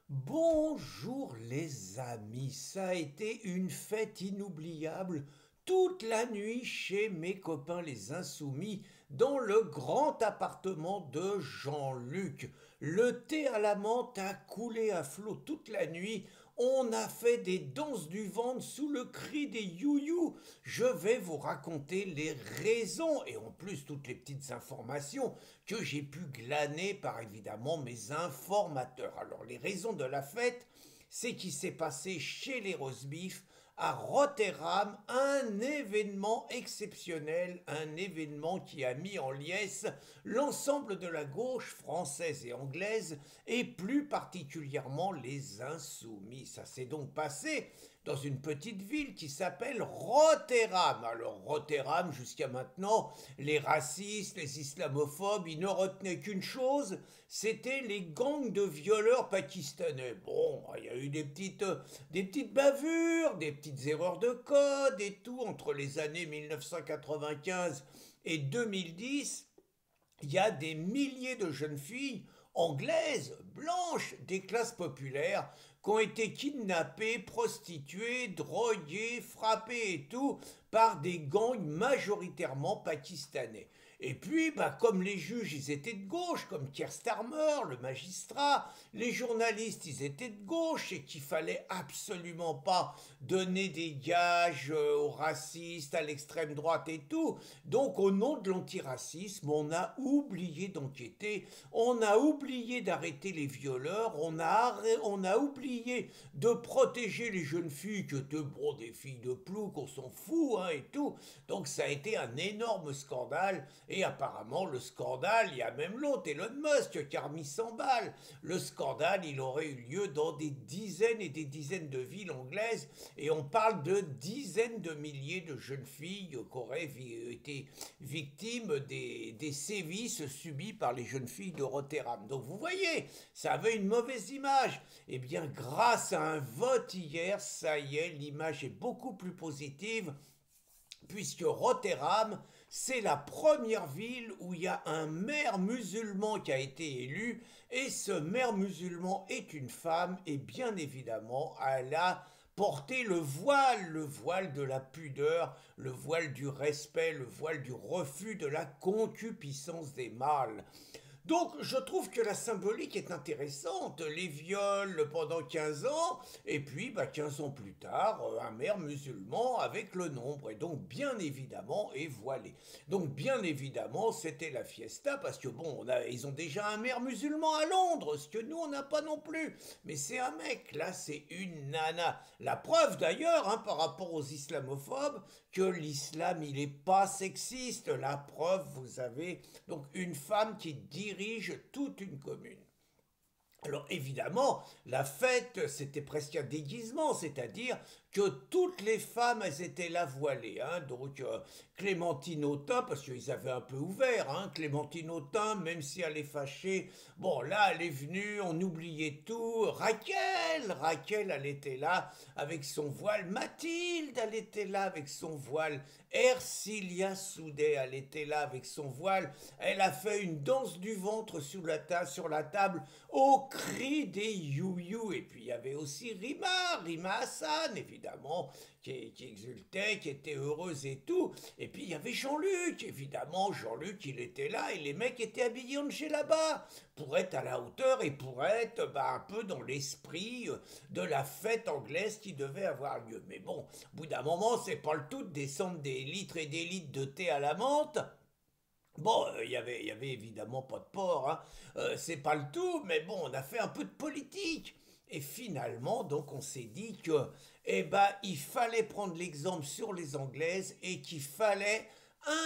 Bonjour les amis, ça a été une fête inoubliable toute la nuit chez mes copains les Insoumis dans le grand appartement de Jean-Luc. Le thé à la menthe a coulé à flot toute la nuit. On a fait des danses du ventre sous le cri des you-you. Je vais vous raconter les raisons et en plus toutes les petites informations que j'ai pu glaner par évidemment mes informateurs. Alors les raisons de la fête, c'est qu'il s'est passé chez les Rosebifs à Rotterdam un événement exceptionnel, un événement qui a mis en liesse l'ensemble de la gauche française et anglaise et plus particulièrement les insoumis. Ça s'est donc passé dans une petite ville qui s'appelle Rotterdam. Alors Rotterdam, jusqu'à maintenant, les racistes, les islamophobes, ils ne retenaient qu'une chose, c'était les gangs de violeurs pakistanais. Bon, il y a eu des petites bavures, des petites erreurs de code et tout entre les années 1995 et 2010. Il y a des milliers de jeunes filles anglaises, blanches, des classes populaires, qui ont été kidnappées, prostituées, droguées, frappées et tout par des gangs majoritairement pakistanais. Et puis, comme les juges, ils étaient de gauche, comme Keir Starmer, le magistrat, les journalistes, ils étaient de gauche et qu'il fallait absolument pas donner des gages aux racistes, à l'extrême droite et tout. Donc, au nom de l'antiracisme, on a oublié d'enquêter, on a oublié d'arrêter les violeurs, on a oublié de protéger les jeunes filles qui étaient, bon, des filles de plouc, on s'en fout, hein, et tout. Donc, ça a été un énorme scandale. Et apparemment, le scandale, il y a même l'autre, Elon Musk, qui a remis 100 balles. Le scandale, il aurait eu lieu dans des dizaines et des dizaines de villes anglaises. Et on parle de dizaines de milliers de jeunes filles qui auraient été victimes des sévices subis par les jeunes filles de Rotterdam. Donc vous voyez, ça avait une mauvaise image. Eh bien, grâce à un vote hier, ça y est, l'image est beaucoup plus positive puisque Rotterdam, c'est la première ville où il y a un maire musulman qui a été élu, et ce maire musulman est une femme, et bien évidemment, elle a porté le voile de la pudeur, le voile du respect, le voile du refus de la concupiscence des mâles. Donc je trouve que la symbolique est intéressante. Les viols pendant 15 ans, et puis 15 ans plus tard, un maire musulman avec le nombre. Et donc bien évidemment est voilé. Donc bien évidemment c'était la fiesta, parce que bon, ils ont déjà un maire musulman à Londres, ce que nous on n'a pas non plus. Mais c'est un mec, là c'est une nana. La preuve d'ailleurs, hein, par rapport aux islamophobes, que l'islam il est pas sexiste. La preuve, vous avez donc une femme qui dirige toute une commune. Alors évidemment, la fête, c'était presque un déguisement, c'est-à-dire que toutes les femmes, elles étaient là voilées. Hein. Donc Clémentine Autain, parce qu'ils avaient un peu ouvert, hein, Clémentine Autain, même si elle est fâchée, bon là, elle est venue, on oubliait tout. Raquel, elle était là avec son voile. Mathilde, elle était là avec son voile. Ercilia Soudet, elle était là avec son voile. Elle a fait une danse du ventre sur la table au cri des you-you. Et puis il y avait aussi Rima Hassan, évidemment, qui exultait, qui était heureuse et tout. Et puis il y avait Jean-Luc, évidemment, Jean-Luc, il était là, et les mecs étaient habillés en là-bas, pour être à la hauteur et pour être un peu dans l'esprit de la fête anglaise qui devait avoir lieu. Mais bon, au bout d'un moment, c'est pas le tout de descendre des litres et des litres de thé à la menthe. Bon, y avait évidemment pas de porc, hein. C'est pas le tout, mais bon, on a fait un peu de politique. Et finalement, donc, on s'est dit que, il fallait prendre l'exemple sur les Anglaises et qu'il fallait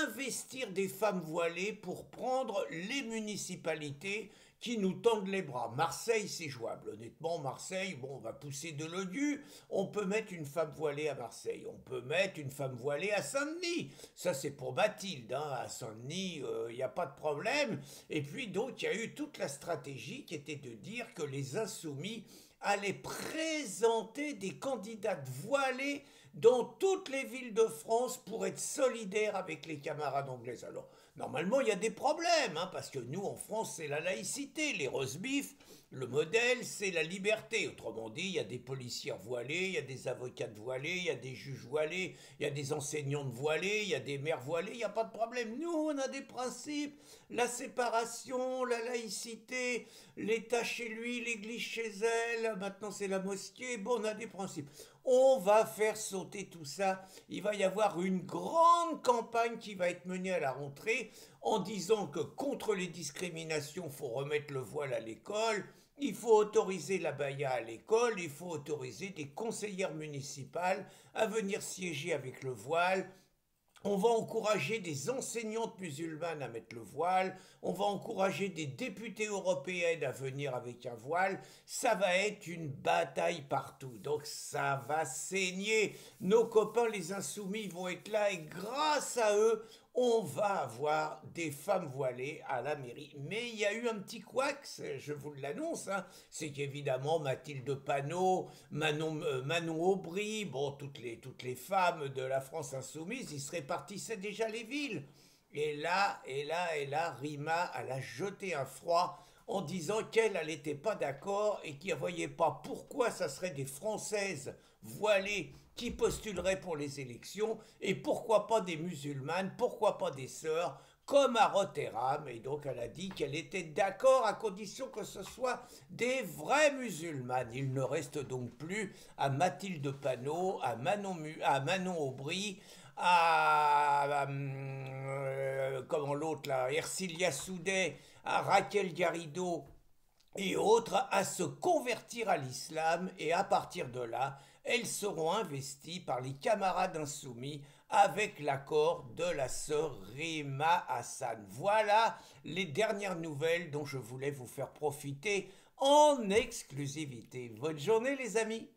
investir des femmes voilées pour prendre les municipalités qui nous tendent les bras. Marseille, c'est jouable. Honnêtement, Marseille, bon, on va pousser de l'odieux. On peut mettre une femme voilée à Marseille. On peut mettre une femme voilée à Saint-Denis. Ça, c'est pour Bathilde. Hein. À Saint-Denis, il n'y a pas de problème. Et puis, donc, il y a eu toute la stratégie qui était de dire que les insoumis allaient présenter des candidates voilées dans toutes les villes de France pour être solidaires avec les camarades anglaises. Alors, normalement, il y a des problèmes, hein, parce que nous, en France, c'est la laïcité. Les rosebifs, Le modèle, c'est la liberté. Autrement dit, il y a des policiers voilés, il y a des avocats voilés, il y a des juges voilés, il y a des enseignantes voilées, il y a des mères voilées, il n'y a pas de problème. Nous, on a des principes. La séparation, la laïcité, l'État chez lui, l'Église chez elle, maintenant c'est la mosquée. Bon, on a des principes. On va faire sauter tout ça. Il va y avoir une grande campagne qui va être menée à la rentrée en disant que contre les discriminations, il faut remettre le voile à l'école, il faut autoriser la baya à l'école, il faut autoriser des conseillères municipales à venir siéger avec le voile. On va encourager des enseignantes musulmanes à mettre le voile, on va encourager des députées européennes à venir avec un voile, ça va être une bataille partout, donc ça va saigner. Nos copains les insoumis vont être là et grâce à eux, on va avoir des femmes voilées à la mairie. Mais il y a eu un petit couac, je vous l'annonce, hein, c'est qu'évidemment Mathilde Panot, Manon Aubry, bon, toutes les femmes de la France insoumise, ils se répartissaient déjà les villes. Et là, Rima, elle a jeté un froid en disant qu'elle n'était pas d'accord et qu'elle ne voyait pas pourquoi ça serait des Françaises voilées qui postuleraient pour les élections et pourquoi pas des musulmanes, pourquoi pas des sœurs comme à Rotterdam. Et donc elle a dit qu'elle était d'accord à condition que ce soit des vraies musulmanes. Il ne reste donc plus à Mathilde Panot, à Manon Aubry, comment l'autre là, Ercilia Soudet, à Raquel Garrido et autres à se convertir à l'islam et à partir de là, elles seront investies par les camarades insoumis avec l'accord de la sœur Rima Hassan. Voilà les dernières nouvelles dont je voulais vous faire profiter en exclusivité. Bonne journée les amis.